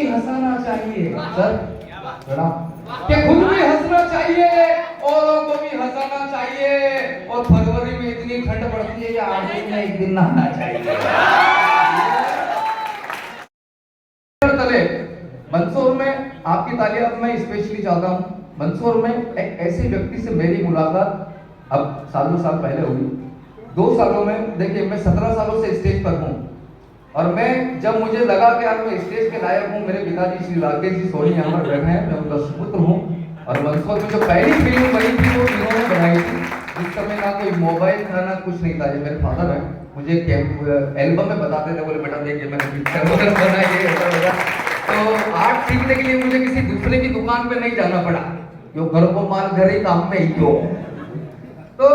भी हंसाना चाहिए सर, थोड़ा कि खुद भी हंसना चाहिए, औरों को भी हंसाना चाहिए। और फरवरी में इतनी ठंड पड़ती है कि 8 दिन में 1 दिन नहाना चाहिए। तले मंदसौर में आपकी तालियां मैं स्पेशली चाहता हूँ। मंदसौर में एक ऐसे व्यक्ति से मेरी मुलाकात अब सालों साल पहले हुई। 2 सालों में देखिए, मैं 17 सालों से स्टेज पर हूँ और मैं जब मुझे लगा कि यार मैं स्टेज के लायक हूँ, मेरे पिताजी श्री राकेश जी सोनी यहाँ पर बैठे हैं, मैं उनका सुपुत्र हूँ। और मंदसौर में जो पहली फिल्म बनी थी वो इन्होंने बनाई थी। उस समय ना कोई मोबाइल था ना कुछ नहीं था। ये मेरे फादर है, मुझे एल्बम में बताते थे, बोले बेटा देखिए मैंने पिक्चर वगैरह बनाई है। तो आर्ट सीखने के लिए मुझे किसी दूसरे की दुकान पे नहीं जाना पड़ा, जो घर को माल घर ही काम में ही हो। तो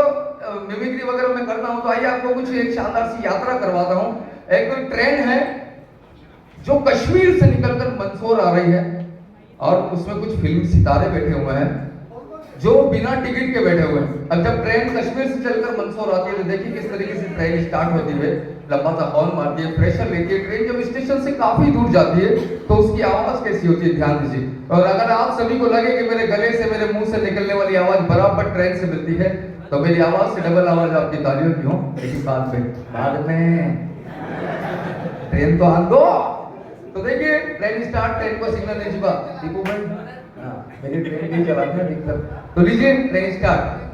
मिमिक्री वगैरह मैं करता हूँ। तो आइए आपको कुछ एक शानदार सी यात्रा करवाता हूँ। एक ट्रेन है जो कश्मीर से निकलकर मंदसौर आ रही है और उसमें कुछ फिल्म सितारे बैठे हुए हैं जो बिना टिकट के बैठे हुए हैं। अब जब ट्रेन कश्मीर से चलकर मंदसौर आती है तो देखिए किस तरीके से ट्रेन स्टार्ट होती है, लंबा सा हॉर्न मारती है, प्रेशर लेती है। ट्रेन जब स्टेशन से काफी दूर जाती है तो उसकी आवाज कैसी होती है, ध्यान दीजिए। और अगर आप सभी को लगे कि मेरे गले से मेरे मुंह से निकलने वाली आवाज बराबर ट्रेन से मिलती है तो मेरी आवाज से डबल आवाज आपकी तालियों की हो। लेकिन बाद में ट्रेन तो आन दो। तो देखिए ट्रेन स्टार्ट, ट्रेन को सिग्नल नहीं छिपा, दीपू भाई मेरी ट्रेन नहीं चलाते हैं दिक्कत। तो लीजिए ट्रेन स्टार्ट।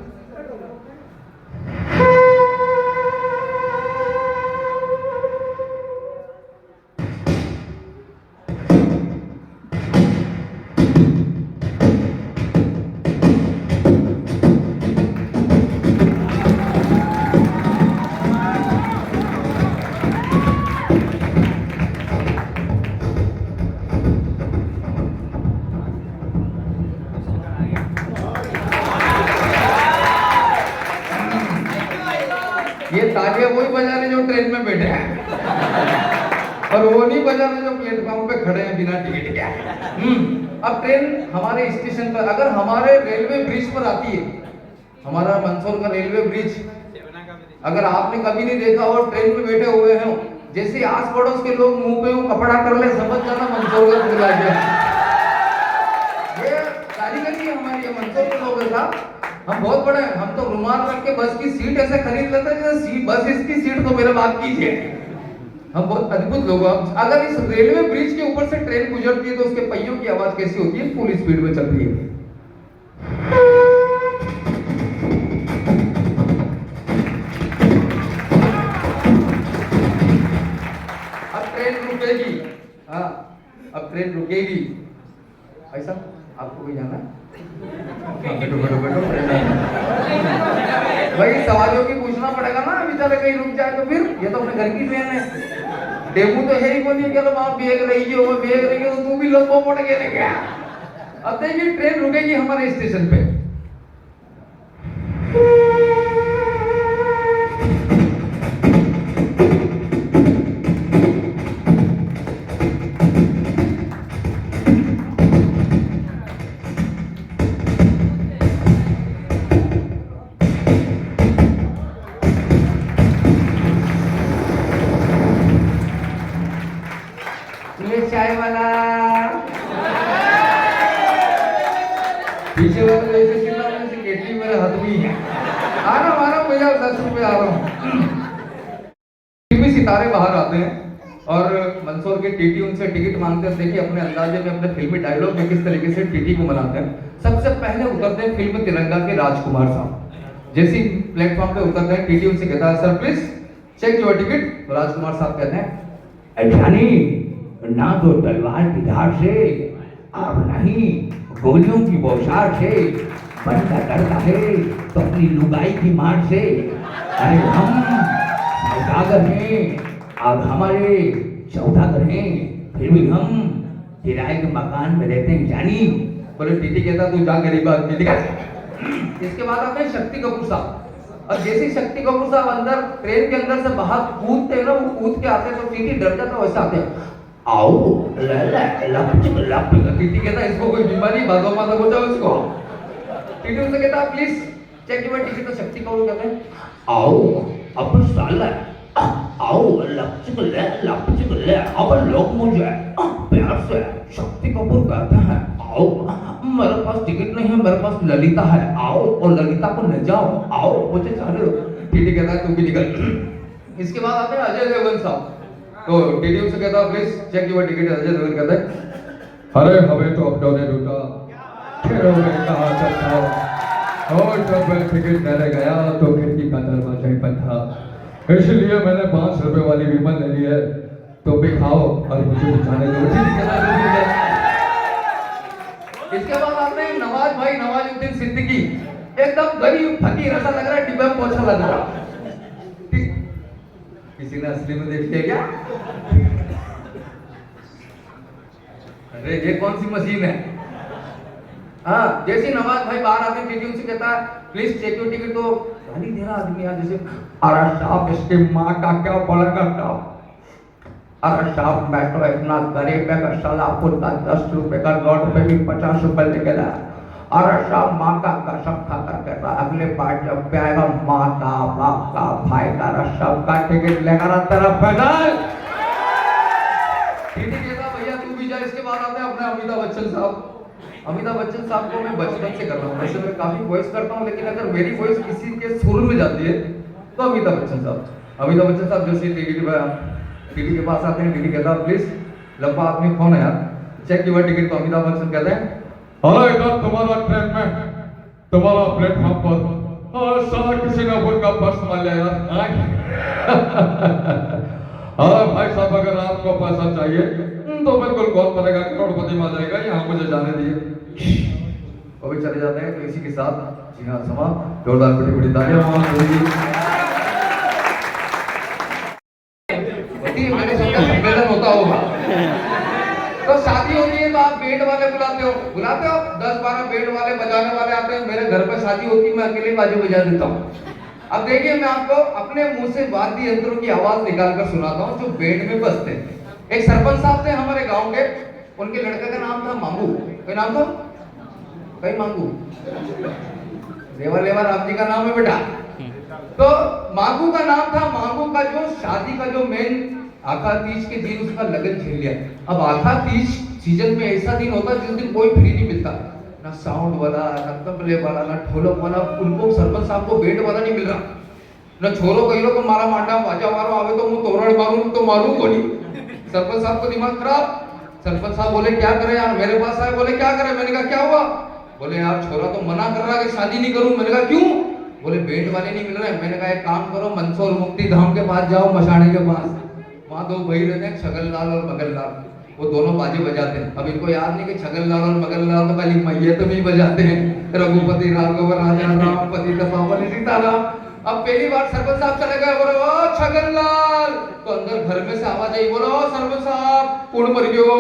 ये तालियां वही बजा रहे जो ट्रेन में बैठे हैं और वो नहीं बजा रहे जो प्लेटफॉर्म पे खड़े हैं बिना टिकट के। अब ट्रेन हमारे स्टेशन पर, अगर हमारे रेलवे ब्रिज पर आती है, हमारा मंदसौर का रेलवे ब्रिज अगर आपने कभी नहीं देखा और ट्रेन में बैठे हुए हैं, जैसे आस पड़ोस के लोग मुंह पे वो कपड़ा कर ले, समझ जाना मंदसौर का पुल आ गया। ये कारीगरी हमारी है, मंदसौर के लोग हैं। हम बहुत बड़े हैं, हम तो रुमाल रख के बस की सीट ऐसे खरीद लेते हैं जैसे बस इसकी सीट तो मेरे बाप कीजिए। हम बहुत अद्भुत लोग हैं। अगर इस रेलवे ब्रिज के ऊपर से ट्रेन गुजरती है तो उसके पहियों की आवाज कैसी होती है, फुल स्पीड में चलती है। अब ट्रेन रुकेगी, हाँ अब ट्रेन रुकेगी। ऐसा आपको भी जाना है? बैठो बैठो बैठो भाई, सवालों की पूछना पड़ेगा ना, बेचारे कहीं रुक जाए तो फिर। ये तो अपने घर की ट्रेन है, डेमू तो है ही नहीं। क्या वहां बेग रही है, वो बेग रही है तो तू भी लंबो पड़ गया क्या? अब देखिए ट्रेन रुकेगी हमारे स्टेशन पे। चाय वाला पीछे वाले तो ऐसे चिल्ला रहे हैं केटली मेरे हाथ में है। आ रहा हूँ भैया, 10 रुपए आ रहा हूँ। फिल्मी सितारे बाहर आते हैं और मंदसौर के टीटी उनसे टिकट मांगते हैं। देखिए अपने अंदाजे में, अपने फिल्मी डायलॉग में किस तरीके से टीटी को मनाते हैं। सबसे पहले उतरते हैं फिल्म तिरंगा के राजकुमार साहब। जैसे प्लेटफॉर्म पे उतरते हैं, टीटी उनसे कहता है sir please check your ticket. तो राजकुमार साहब कहते हैं अठानी ना तो तलवार की धार से और नहीं गोलियों की बौछार से, बनता करता है तो अपनी लुगाई की मार से। अरे हम सौदागर हैं, अब हमारे सौदागर हैं, फिर भी हम किराए के मकान में रहते हैं जानी। बोले टीटी कहता तू जा गरीब आदमी दिखा। इसके बाद आते हैं शक्ति कपूर साहब। और जैसे शक्ति कपूर साहब अंदर ट्रेन के अंदर से बाहर कूदते हैं ना, वो कूद के आते हैं तो टीटी डर जाता है, वैसे आते हैं आओ टीटी कहता है इसको कोई बीमारी, भागो माता हो जाओ इसको। टीटी उनसे कहता प्लीज चेक योर टिकट। तो शक्ति कपूर कहते हैं आओ अब साला आओ लपचिक ले अब लोग मुझे प्यार से पास ललिता है, आओ और ललिता को ले जाओ, आओ मुझे जाने दो। टीटी कहता है तुम भी निकल। इसके बाद आते हैं अजय देवगन साहब। तो टीटी उनसे कहता है please check your ticket. Ajay Devgan कहता है अरे हमें तो अपनों ने लूटा, फिर मैं कहा चलता और जब मैं टिकट लेने गया तो खिड़की का दरवाजा ही बंद था, इसलिए मैंने 5 रुपए वाली विमल ले ली है, तो भी खाओ और मुझे भी जाने दो। इसके बाद आते हैं नवाज भाई, नवाजुद्दीन सिद्दीकी। एकदम गरीब फकीर ऐसा लग रहा है, डिब्बे में पोछा लग रहा। किसी ने असली में देख लिया क्या? अरे ये कौन सी मशीन है? हाँ, जैसे नवाज भाई बाहर आते हैं टीटी उनसे कहता है प्लीज चेक योर टिकट। तो गाली दे रहा आदमी यार, जैसे अरे साहब इसकी माँ का क्या पड़ेगा साहब, अरे साहब मैं तो इतना गरीब है कि साला का 10 रुपए का नोट पे भी 50 रुपए लेके लाया। अरे साहब माँ का कसम खाता कहता अगले बार जब पे आएगा माँ का, बाप का, भाई का, सब का टिकट लेकर तेरा पैदल। टीटी कहता भैया तू भी जा। इसके बाद आते हैं अपने अमिताभ बच्चन साहब। अमिताभ बच्चन साहब को मैं बचपन से कर रहा हूँ, वैसे मैं काफी वॉइस करता हूँ, लेकिन अगर मेरी वॉइस किसी के सुर में जाती है तो अमिताभ बच्चन साहब। अमिताभ बच्चन साहब जैसे टीटी के पास आते हैं, टीटी कहता प्लीज लंबा आदमी कौन है यार, चेक योर टिकट। तो अमिताभ बच्चन कहते हैं अरे इधर तुम्हारा ट्रेन में तुम्हारा प्लेटफॉर्म पर और साला किसी ने उनका पर्स मार लिया यार। हाँ भाई साहब अगर आपको पैसा चाहिए तो बिल्कुल कॉल करेगा, करोड़पति में आ जाएगा, यहाँ मुझे जाने दिए। वो भी चले जाते हैं। तो इसी के साथ जी हाँ समाप्त। जोरदार बड़ी तालियां। मैंने सोचा सम्मेलन होता होगा। तो शादी होती है तो आप बैंड वाले बुलाते हो 10-12 बैंड वाले बजाने वाले आते हैं। मेरे घर पर शादी होती है, मैं अकेले बाजे बजा देता हूँ। अब देखिए मैं आपको अपने मुंह से वाद्य यंत्रों की आवाज निकाल कर सुनाता हूँ जो बैंड में बजते हैं। एक सरपंच साहब थे हमारे गांव के, उनके लड़के का नाम था मांगू। कोई नाम था? कई मांगू लेवा राम जी का नाम है बेटा। तो मांगू का नाम था। मांगू का जो शादी का जो मेन आखा तीज के दिन उसका लगन झेल लिया। अब आखा तीज सीजन में ऐसा दिन होता है जिस दिन कोई फ्री नहीं मिलता, ना साउंड वाला, ना तबले वाला, ना ढोलक वाला। उनको सरपंच साहब को बैंड वाला नहीं मिल रहा। ना छोरो कहिरो को मारा मांडा बाजा मारो आवे तो मैं तोरण मारूं तो मारूं को नहीं। सरपंच साहब को दिमाग खराब। सरपंच साहब बोले क्या करे यार, मेरे पास आए, बोले क्या करे। मैंने कहा क्या हुआ? बोले यार छोरा तो मना कर रहा है कि शादी नहीं करूं। मैंने कहा क्यों? बोले बैंड वाले नहीं मिल रहे। मैंने कहा एक काम करो, मंदसौर मुक्ति धाम के पास जाओ, मशाणे के पास, वहां 2 भाई रहते हैं, छगनलाल और मगनलाल। वो दोनों बाजे बजाते हैं। अब इनको याद नहीं कि छगनलाल और मगनलाल तो खाली मैये तो नहीं बजाते हैं, रघुपति राघव राजा रामपति तपावली सीताराम। अब पहली बार सरपंच साहब चले गए, बोले ओ छगनलाल। तो अंदर घर में से आवाज आई, बोलो सरपंच साहब कौन मर गयो?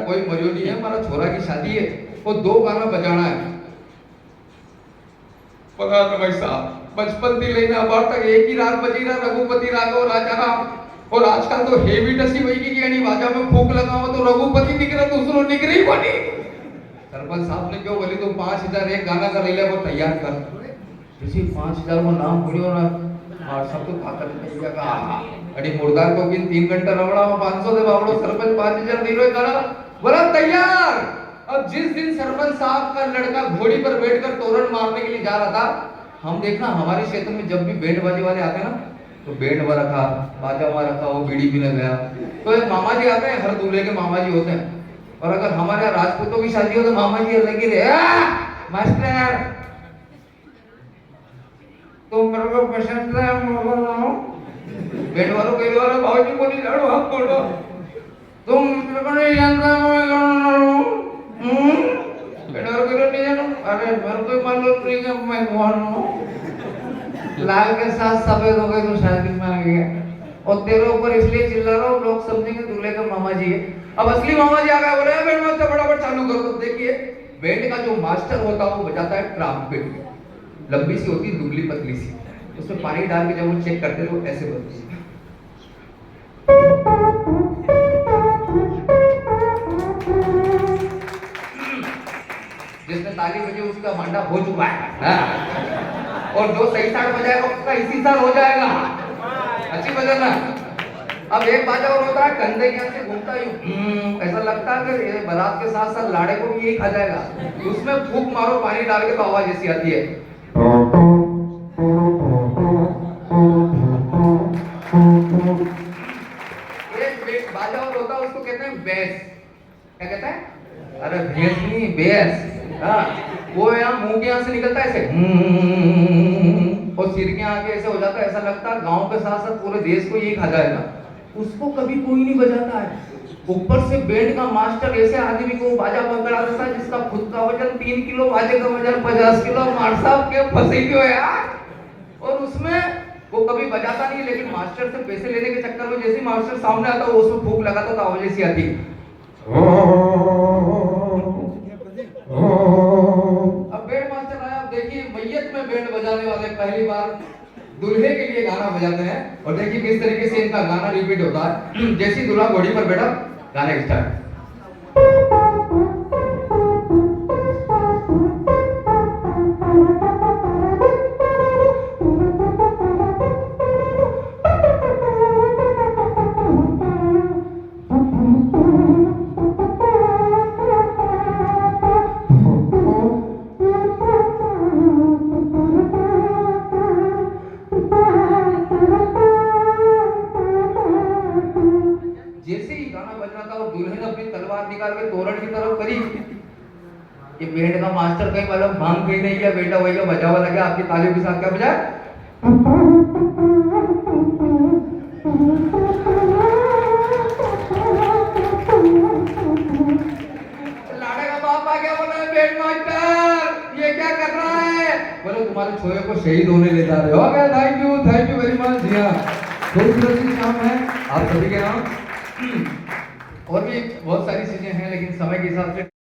कोई मरियो नहीं है, हमारा छोरा की शादी है, वो 2 गाना बजाना है। पता ना भाई साहब बचपन थी लेना बार तक एक ही राग बजी रहा, रघुपति राघव राजा राम। और आजकल तो हेवी टसी वही की यानी बाजा में फूंक लगाओ तो रघुपति निकला, दूसरों निकल ही बनी। सरपंच साहब ने क्यों बोली तो 5000 एक गाना का ले ले वो तैयार कर। किसी 5000 को नाम बोलियो ना और सब तो खाकर निकल का अड़ी मुर्दार को किन 3 घंटा रवड़ा 500 दे बावड़ो। सरपंच 5000 दिलो गाना बोला तैयार। अब जिस दिन सरपंच साहब का लड़का घोड़ी पर बैठकर तोरण मारने के लिए जा रहा था, हम देखना हमारे क्षेत्र में जब भी बैंड बाजे वाले आते हैं ना तो बैंड में रखा, बाजा में रखा, वो बीड़ी पीने गया। तो एक मामा जी आते हैं, हर दूल्हे के मामा जी होते हैं। और अगर हमारे यहाँ राजपूतों की शादी हो तो मामा जी अलग ही रहे, मास्टर तो मेरे को पसंद है बैंड वालों के द्वारा भाजी को नहीं लड़ो, हम बोलो तुम मेरे को नहीं जानता बैंड वालों को नहीं जानो। अरे मेरे को मालूम नहीं कि मैं कौन हूँ। लाल के साथ सफेद हो गए तो शादी में आ गया और तेरे ऊपर इसलिए चिल्ला रहा हूँ लोग समझेंगे दूल्हे का मामा जी है। अब असली मामा जी आ गए, बोले बैंड मास्टर फटाफट चालू करो। तो देखिए बैंड का जो मास्टर होता है वो बजाता है ट्रम्पेट, लंबी सी होती है दुबली पतली सी, उसमें पानी डाल के जब वो चेक करते हैं वो ऐसे बजती है। जिसने ताली बजी उसका मांडा हो चुका है और जो सही साठ बजाएगा उसका इसी साल हो जाएगा। अच्छी बजाना। अब एक बाजा और होता है, कंधे यहाँ से घूमता ही ऐसा लगता है कि ये बारात के साथ साथ लाड़े को भी यही खा जाएगा। उसमें फूंक मारो पानी डाल के तो आवाज ऐसी आती है। एक बाजा और होता है, उसको कहते हैं बेस। क्या कहते हैं? अरे भैंस नहीं, बेस। हाँ, वो यहाँ मुंह के यहाँ से निकलता है ऐसे, और सिर के आगे ऐसे हो जाता है, ऐसा लगता है गांव के साथ साथ पूरे देश को यही खा जाएगा। उसको कभी कोई नहीं बजाता है। ऊपर से बैंड का मास्टर ऐसे आदमी को बाजा पकड़ा देता है जिसका खुद का वजन 3 किलो, बाजे का वजन 50 किलो। मार साहब के फंसे क्यों यार? और उसमें वो कभी बजाता नहीं, लेकिन मास्टर से पैसे लेने के चक्कर में जैसे ही मास्टर सामने आता वो उसमें फूंक लगाता तो आवाज ऐसी आती। अब बैंड मास्टर आया। अब देखिए मैयत में बैंड बजाने वाले पहली बार दूल्हे के लिए गाना बजाते हैं, और देखिए किस तरीके से इनका गाना रिपीट होता है। जैसी दूल्हा घोड़ी पर बैठा, गाने स्टार्ट। जैसे ही गाना बज रहा था और दुल्हन अपनी तलवार निकाल के तोरण की तरफ करी, ये बैंड का मास्टर कहीं मतलब भांग कहीं नहीं किया, बेटा भैया बजावा लगा आपकी तालियों के साथ। क्या बजा? लाड़े का बाप आ गया, बोला बैंड मास्टर ये क्या कर रहा है? बोले तुम्हारे छोरे को शहीद होने ले जा रहे हो। Thank you very much. जी हाँ, खूबसूरत सी शाम है आप सभी के नाम। और भी बहुत सारी चीजें हैं, लेकिन समय के हिसाब से